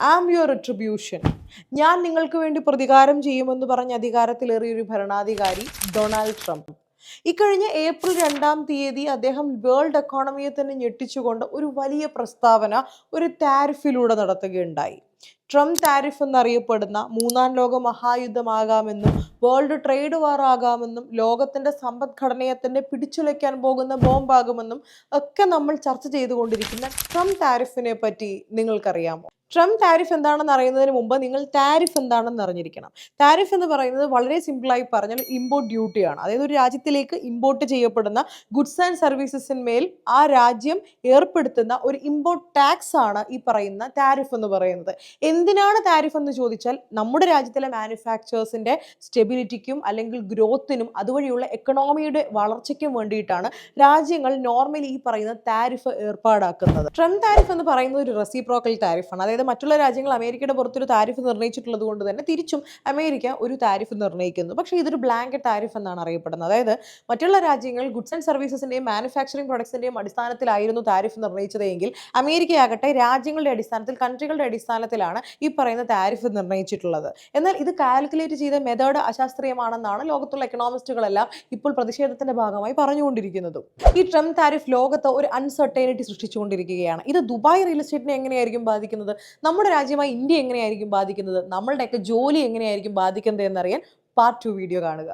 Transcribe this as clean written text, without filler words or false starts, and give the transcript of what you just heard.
Am your retribution. ഞാൻ നിങ്ങൾക്ക് വേണ്ടി പ്രതികാരം ചെയ്യുമെന്ന് പറഞ്ഞ് അധികാരത്തിലേറിയ ഒരു ഭരണാധികാരി ഡൊണാൾഡ് ട്രംപ്. ഇക്കഴിഞ്ഞ ഏപ്രിൽ 2 അദ്ദേഹം വേൾഡ് എക്കോണമിയെ തന്നെ ഞെട്ടിച്ചുകൊണ്ട് ഒരു വലിയ പ്രസ്താവന ഒരു താരിഫിലൂടെ നടത്തുകയുണ്ടായി. ട്രംപ് താരിഫ് എന്നറിയപ്പെടുന്ന മൂന്നാം ലോക മഹായുദ്ധമാകാമെന്നും വേൾഡ് ട്രേഡ് വാർ ആകാമെന്നും ലോകത്തിന്റെ സമ്പദ്ഘടനയെ തന്നെ പിടിച്ചുലയ്ക്കാൻ പോകുന്ന ബോംബാകുമെന്നും ഒക്കെ നമ്മൾ ചർച്ച ചെയ്തുകൊണ്ടിരിക്കുന്ന ട്രംപ് താരിഫിനെ പറ്റി നിങ്ങൾക്കറിയാമോ? ട്രംപ് താരിഫ് എന്താണെന്ന് അറിയുന്നതിന് മുമ്പ് നിങ്ങൾ താരിഫ് എന്താണെന്ന് അറിഞ്ഞിരിക്കണം. താരിഫ് എന്ന് പറയുന്നത് വളരെ സിമ്പിളായി പറഞ്ഞാൽ ഇമ്പോർട്ട് ഡ്യൂട്ടിയാണ്. അതായത് ഒരു രാജ്യത്തിലേക്ക് ഇമ്പോർട്ട് ചെയ്യപ്പെടുന്ന ഗുഡ്സ് ആൻഡ് സർവീസസിന്മേൽ ആ രാജ്യം ഏർപ്പെടുത്തുന്ന ഒരു ഇമ്പോർട്ട് ടാക്സ് ആണ് ഈ പറയുന്ന താരിഫ് എന്ന് പറയുന്നത്. എന്തിനാണ് താരിഫ് എന്ന് ചോദിച്ചാൽ നമ്മുടെ രാജ്യത്തിലെ മാനുഫാക്ചേഴ്സിന്റെ സ്റ്റെബിലിറ്റിക്കും അല്ലെങ്കിൽ ഗ്രോത്തിനും അതുവഴിയുള്ള എക്കണോമിയുടെ വളർച്ചയ്ക്കും വേണ്ടിയിട്ടാണ് രാജ്യങ്ങൾ നോർമലി ഈ പറയുന്ന താരിഫ് ഏർപ്പാടാക്കുന്നത്. ട്രംപ് താരിഫ് എന്ന് പറയുന്നത് ഒരു റെസിപ്രോക്കൽ താരിഫാണ്. അതായത് മറ്റുള്ള രാജ്യങ്ങൾ അമേരിക്കയുടെ പുറത്തൊരു താരിഫ് നിർണ്ണയിച്ചിട്ടുള്ളത് കൊണ്ട് തന്നെ തിരിച്ചും അമേരിക്ക ഒരു താരിഫ് നിർണ്ണയിക്കുന്നു. പക്ഷേ ഇതൊരു ബ്ലാങ്കറ്റ് താരിഫ് എന്നാണ് അറിയപ്പെടുന്നത്. അതായത് മറ്റുള്ള രാജ്യങ്ങൾ ഗുഡ്സ് ആൻഡ് സർവീസസിന്റെയും മാനുഫാക്ചറിംഗ് പ്രൊഡക്ട്സിന്റെയും അടിസ്ഥാനത്തിലായിരുന്നു താരിഫ് നിർണ്ണയിച്ചതെങ്കിൽ അമേരിക്കയാകട്ടെ രാജ്യങ്ങളുടെ അടിസ്ഥാനത്തിൽ, കൺട്രികളുടെ അടിസ്ഥാനത്തിലാണ് ഈ പറയുന്ന താരിഫ് നിർണ്ണയിച്ചിട്ടുള്ളത്. എന്നാൽ ഇത് കാൽക്കുലേറ്റ് ചെയ്ത മെത്തേഡ് അശാസ്ത്രീയമാണെന്നാണ് ലോകത്തുള്ള എക്കണോമിസ്റ്റുകളെല്ലാം ഇപ്പോൾ പ്രതിഷേധത്തിന്റെ ഭാഗമായി പറഞ്ഞുകൊണ്ടിരിക്കുന്നതും. ഈ ട്രംപ് താരിഫ് ലോകത്ത് ഒരു അൺസർട്ടൈനിറ്റി സൃഷ്ടിച്ചുകൊണ്ടിരിക്കുകയാണ്. ഇത് ദുബായ് റിയൽ എസ്റ്റേറ്റിനെ എങ്ങനെയായിരിക്കും ബാധിക്കുന്നത്? നമ്മുടെ രാജ്യമായി ഇന്ത്യ എങ്ങനെയായിരിക്കും ബാധിക്കുന്നത്? നമ്മളുടെയൊക്കെ ജോലി എങ്ങനെയായിരിക്കും ബാധിക്കുന്നത് എന്നറിയാൻ പാർട്ട് 2 വീഡിയോ കാണുക.